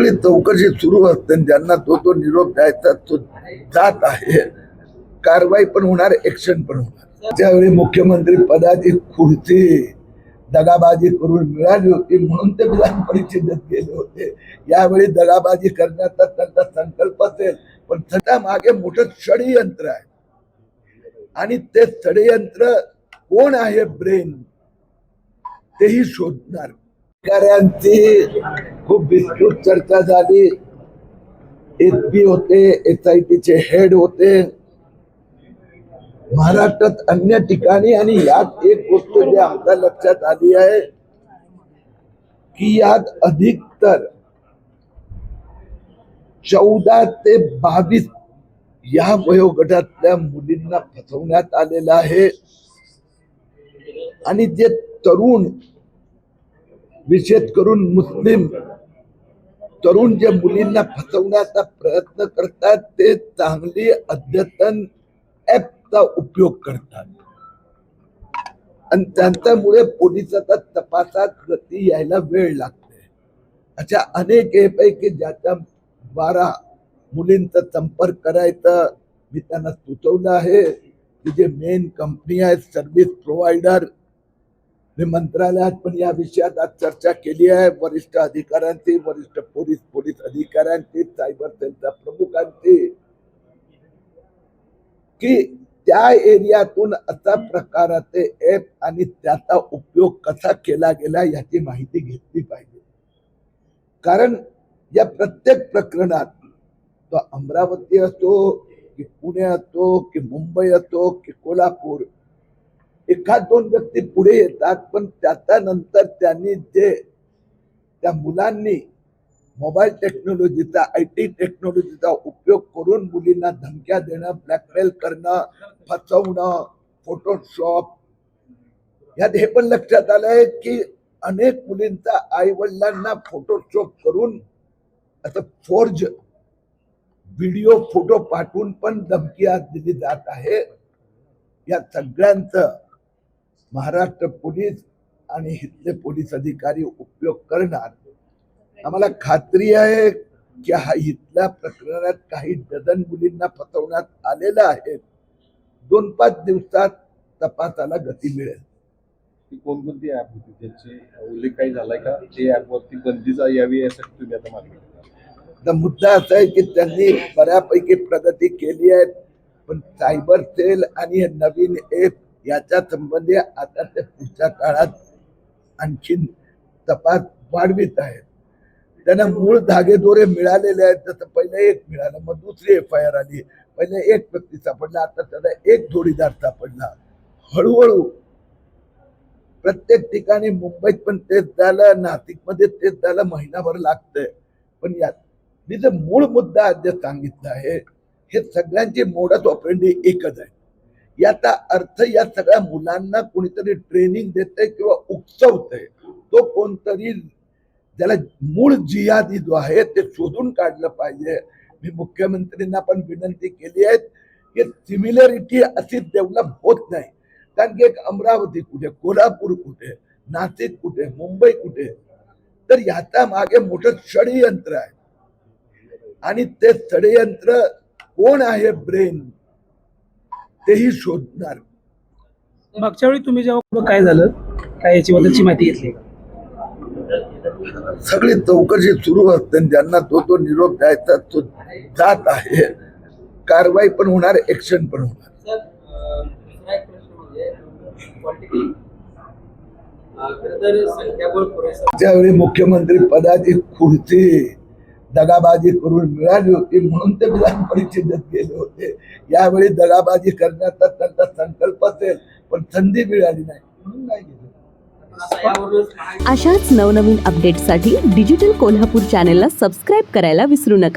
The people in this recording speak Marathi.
सगळी चौकशी सुरू असते, ज्यांना तो निरोप द्यायचा तो जात आहे. कारवाई पण होणार, एक्शन पण होणार. ज्यावेळी मुख्यमंत्री पदाची खुर्ची दगाबाजी करून मिळाली होती म्हणून ते विधान परिषदेत गेले होते. यावेळी दगाबाजी करण्याचा त्यांचा संकल्प असेल, पण त्याच्या मागे मोठं षडयंत्र आहे आणि ते षडयंत्र कोण आहे, ब्रेन, तेही शोधणार. अधिकाऱ्यांची खूप विस्तृत चर्चा झाली. एसपी होते, SITचे हेड होते महाराष्ट्रात, अन्य ठिकाणी. आणि यात एक गोष्ट जी आमच्या लक्षात आली आहे की यात अधिकतर 14 ते 22 या वयोगटातल्या मुलींना फसवण्यात आलेलं आहे. आणि जे तरुण, विशेष करून मुस्लिम तरुण जे मुलींना फसवण्याचा प्रयत्न करतात, ते चांगली अद्यतन ऍपचा उपयोग करतात आणि त्यांच्यामुळे पोलिसांच्या तपासात गती यायला वेळ लागते. अशा अनेक ऍप आहे की ज्याच्या द्वारा मुलींचा संपर्क करायचा मी त्यांना सुचवलं आहे. जे मेन कंपनी आहेत, सर्व्हिस प्रोव्हायडर, मी मंत्रालयात पण या विषयात आज चर्चा केली आहे. वरिष्ठ अधिकाऱ्यांची, वरिष्ठ पोलीस अधिकाऱ्यांची, सायबर सेलच्या प्रमुखांची, की त्या एरियातून अशा प्रकाराचे ऍप आणि त्याचा उपयोग कसा केला गेला याची माहिती घेतली पाहिजे. कारण या प्रत्येक प्रकरणात, तो अमरावती असो की पुणे असो की मुंबई असो की कोल्हापूर, एखाद दोन व्यक्ती पुढे येतात, पण त्याच्यानंतर त्यांनी जे त्या मुलांनी मोबाईल टेक्नॉलॉजीचा, IT टेक्नॉलॉजीचा उपयोग करून मुलींना धमक्या देणं, ब्लॅकमेल करणं, फसवणं, फोटोशॉप, यात हे पण लक्षात आलंय की अनेक मुलींचा आई वडिलांना फोटोशॉप करून असं फोर्ज व्हिडिओ, फोटो पाठवून पण धमकी आज दिली जात आहे. या सगळ्यांचं महाराष्ट्र पोलीस आणि इथले पोलीस अधिकारी उपयोग करणार. आम्हाला खात्री आहे की हा इथल्या प्रकरणात काही डझन मुलींना फसवण्यात आलेला आहे. 2-5 दिवसात तपासाला गती मिळेल. कोणकोणती ऍप होती, त्याचे उल्लेख काही झालाय का? ते ऍप वरती बंदी यावी यासाठी तुम्ही आता मागणी करता? मुद्दा असा आहे की त्यांनी बऱ्यापैकी प्रगती केली आहे, पण सायबर सेल आणि हे नवीन ऍप याच्या संबंधी आता ते पुढच्या काळात आणखीन तपास वाढवित आहेत. त्यांना मूळ धागेदोरे मिळालेले आहेत. जसं पहिले एक मिळालं, मग दुसरी FIR आली, पहिले एक व्यक्ती सापडला, आता त्याला एक जोडीदार सापडला. हळूहळू प्रत्येक ठिकाणी, मुंबईत पण तेच झालं, नाशिकमध्ये तेच झालं, महिनाभर लागतंय. पण यात मी जे मूळ मुद्दा आज जे सांगितलं आहे, हे सगळ्यांची मोडस ऑपरेंडी एकच आहे. याचा अर्थ या सगळ्या मुलांना कोणीतरी ट्रेनिंग देतंय किंवा उकसवतंय. तो कोणतरी ज्याला मूळ जिहादी जो आहे ते शोधून काढलं पाहिजे. मी मुख्यमंत्र्यांना पण विनंती केली आहे की सिमिलरिटी अशी डेव्हलप होत नाही. कारण की एक अमरावती कुठे, कोल्हापूर कुठे, नाशिक कुठे, मुंबई कुठे, तर याच्या मागे मोठं षडयंत्र आहे आणि ते षडयंत्र कोण आहे, ब्रेन, तेही शोधणार. मागच्या वेळी तुम्ही जेव्हा काय झालं, काय याच्याबद्दलची माहिती घेतली? सगळी चौकशी सुरू असते, ज्यांना तो निरोप द्यायचा तो जात आहे. कारवाई पण होणार, एक्शन पण होणार. ज्यावेळी मुख्यमंत्री पदाची खुर्ची दगाबाजी करून मिळाली होती म्हणून ते विधान परिषदेत गेले होते. यावेळी दगाबाजी करण्याचा त्यांचा संकल्प असेल, पण संधी मिळाली नाही म्हणून नाही गेले. अशाच नवनवीन अपडेट्ससाठी डिजिटल कोल्हापूर चॅनेलला सबस्क्राईब करायला विसरू नका.